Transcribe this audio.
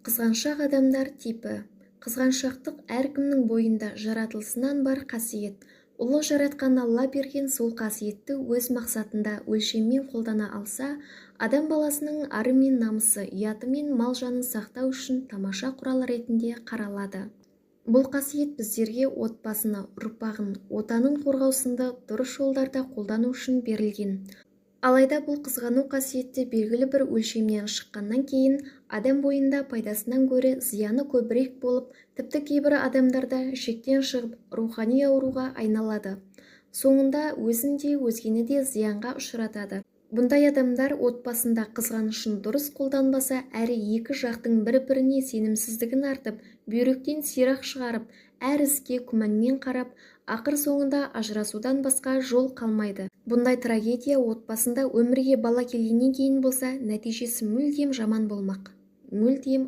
Қызғаншақ адамдар типі. Қызғаншақтық әркімнің бойында жаратылысынан бар қасиет. Ұлы жаратқан Алла берген сол қасиетті өз мақсатында өлшеммен қолдана алса, адам баласының ары мен намысы, ұяты мен мал жанын сақтау үшін тамаша құрал ретінде қаралады. Бұл қасиет біздерге отбасыны, ұрпағын, отанын қорғау сынды дұрыс жолдарда қолдану үшін берілген. Алайда бұл қызғану қасиетті белгілі бір өлшемнен шыққаннан кейін адам бойында пайдасынан гөрі зияны көбірек болып, тіпті кейбір адамдарда шектен шығып рухани ауруға айналады. Соңында өзін де өзгені де зиянға ұшыратады. Бұндай адамдар отбасында қызғанышын дұрыс қолданбаса, әрі екі жақтың бір-біріне сенімсіздігін артып, бүйректен сирақ шығарып, әр іске күмәнмен қарап, ақыр соңында ажырасудан басқа жол қалмайды. Бұндай трагедия отбасында өмірге бала келгеннен кейін болса, нәтижесі мүлдем жаман болмақ. Мүлдем